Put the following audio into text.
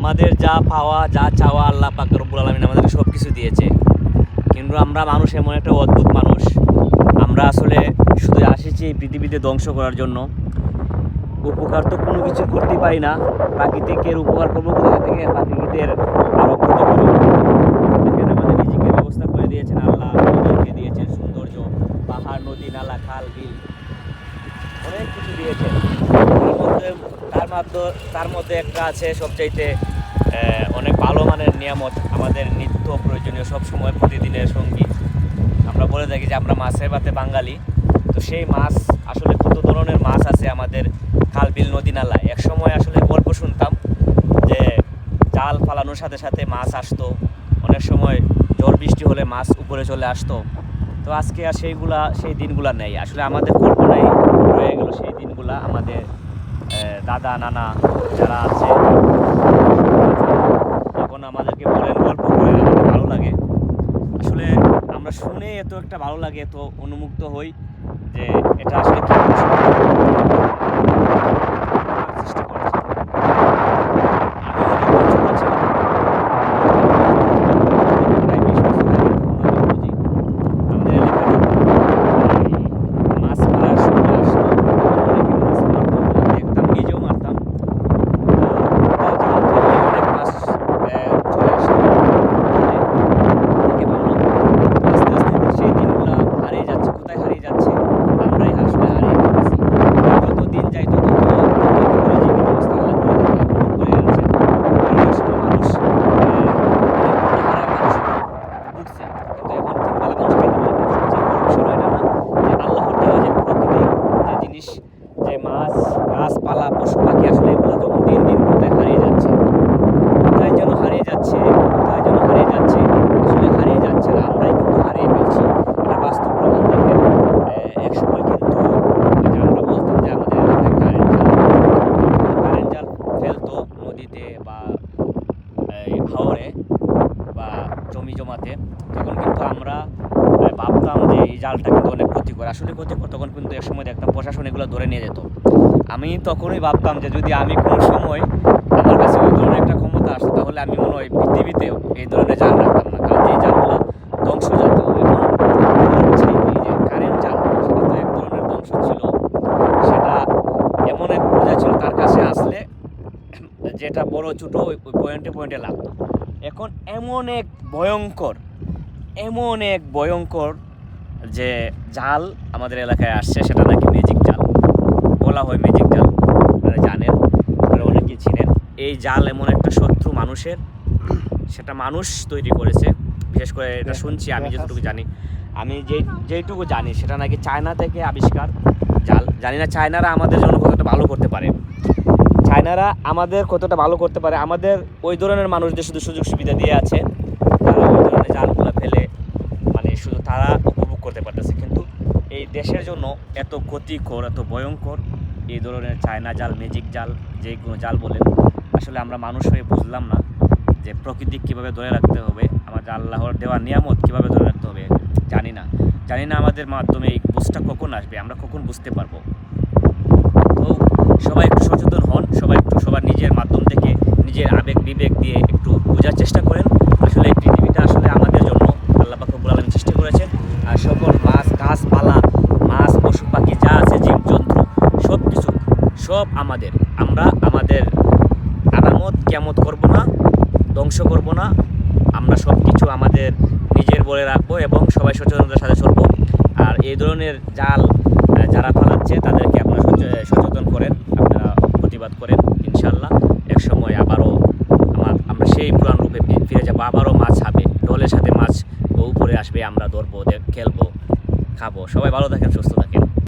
আমাদের যা পাওয়া যা চাওয়া আল্লাহ পাক রব্বুল আলামিন আমাদেরকে সব কিছু দিয়েছে, কিন্তু আমরা মানুষ এমন একটা অদ্ভুত মানুষ, আমরা আসলে শুধু আসিছি এই পৃথিবীতে ধ্বংস করার জন্য। উপকার তো কোনো কিছু করতেই পারি না। প্রাকৃতিকের উপকার করবো কোথা থেকে? প্রাকৃতিকের আরও ক্ষতি করবো। দেখেন আমাদের রিজিকের ব্যবস্থা করে দিয়েছেন আল্লাহ, আমাদেরকে দিয়েছেন সৌন্দর্য, পাহাড়, নদী, নালা, খাল, বিল, অনেক কিছু দিয়েছেন। তার মধ্যে একটা আছে সবচাইতে অনেক ভালো মানের নিয়ামত, আমাদের নিত্য প্রয়োজনীয় সবসময় প্রতিদিনের সঙ্গী। আমরা বলে থাকি যে আমরা মাছের ভাতে বাঙালি। তো সেই মাছ আসলে কত ধরনের মাছ আছে আমাদের খাল, বিল, নদী, নালা। এক সময় আসলে গল্প শুনতাম যে জাল ফালানোর সাথে সাথে মাছ আসতো, অনেক সময় ঝড় বৃষ্টি হলে মাছ উপরে চলে আসতো। তো আজকে আর সেই দিনগুলা নেই, আসলে আমাদের কল্পনায় রয়ে গেল সেই দিনগুলা। আমাদের দাদা নানা যারা আছে এখন আমাদেরকে বলেন, গল্প করে আমাদের ভালো লাগে। আসলে আমরা শুনে এত একটা ভালো লাগে, এত অনুমুগ্ধ হই যে এটা আসলে কি সৃষ্টি করেছে। যে মাছ, গাছপালা, পশু পাখি, আসলে এগুলো যখন দিন দিন কোথায় হারিয়ে যাচ্ছে, কোথায় যেন হারিয়ে যাচ্ছে, আসলে হারিয়ে যাচ্ছে না, আমরাই কিন্তু হারিয়ে ফেলছি। এটা বাস্তব প্রমাণ। দেখেন এক সময় কিন্তু আমরা বলতাম যে আমাদের এলাকায় কারেন্ট জাল ফেলতো নদীতে বা হাওরে বা জমি জমাতে, তখন কিন্তু আমরা ভাবতাম যে এই জালটা কিন্তু অনেক ক্ষতিকর। আসলে ক্ষতিকর। তখন কিন্তু এক সময় দেখতাম প্রশাসন এগুলো ধরে নিয়ে যেত। আমি তখনই ভাবতাম যে যদি আমি কোনো সময় আমার কাছে ওই ধরনের একটা ক্ষমতা আসতো, তাহলে আমি মনে হয় পৃথিবীতেও এই ধরনের জাল রাখতাম না, কারণ যে জালগুলো ধ্বংসজাত। এখন এই যে কারেন্ট জাল, সেটা তো এক ধরনের ধ্বংস ছিল। সেটা এমন এক পর্যায়ে ছিল, তার কাছে আসলে যেটা বড় ছোটো ওই পয়েন্টে পয়েন্টে লাগতো। এখন এমন এক ভয়ঙ্কর যে জাল আমাদের এলাকায় আসছে, সেটা নাকি ম্যাজিক জাল বলা হয়। ম্যাজিক জাল আপনারা জানেন, আপনারা অনেকেই ছিলেন। এই জাল এমন একটা শত্রু মানুষের, সেটা মানুষ তৈরি করেছে। বিশেষ করে এটা শুনছি, আমি যতটুকু জানি, আমি যেইটুকু জানি, সেটা নাকি চায়না থেকে আবিষ্কার জাল। জানি না চায়নারা আমাদের জন্য কতটা ভালো করতে পারে, আমাদের ওই ধরনের মানুষদের শুধু সুযোগ সুবিধা দিয়ে আছে, তারা ওই ধরনের জালগুলো ফেলে মানে শুধু তারা উপভোগ করতে পারতেছে। কিন্তু এই দেশের জন্য এত ক্ষতিকর, এত ভয়ঙ্কর এই ধরনের চায়না জাল, ম্যাজিক জাল, যে কোনো জাল বলেন, আসলে আমরা মানুষ হয়ে বুঝলাম না যে প্রকৃতি কীভাবে ধরে রাখতে হবে, আমাদের আল্লাহর দেওয়া নিয়ামত কীভাবে ধরে রাখতে হবে। জানি না আমাদের মাধ্যমে এই বুঝটা কখন আসবে, আমরা কখন বুঝতে পারবো। তো সবাই একটু সচেতন হন, সবার নিজের মাধ্যম থেকে, নিজের আবেগ বিবেক দিয়ে একটু বোঝার চেষ্টা করেন। আসলে এই পৃথিবীটা আসলে আমাদের জন্য আল্লাহ পাক রব্বুল আলামিন সৃষ্টি করেছেন। আর সকল গাছপালা, মাছ, পশু পাখি যা আছে, জীবজন্তু, সব কিছু সব আমাদের। আমরা আমাদের আনামত কিয়ামত করব না, ধ্বংস করব না। আমরা সব কিছু আমাদের নিজের বলে রাখবো এবং সবাই সচেতনতার সাথে চলবো। আর এই ধরনের জাল যারা ফালাচ্ছে তাদেরকে আপনারা সচেতন করেন, আপনারা প্রতিবাদ করেন। ইনশাল্লাহ এক সময় আবারও আমরা সেই পুরান রূপে ফিরে যাবো, আবারও মাছ হবে, ঢোলের সাথে মাছ উপরে আসবে, আমরা ধরবো, খেলবো, খাবো। সবাই ভালো থাকেন, সুস্থ থাকেন।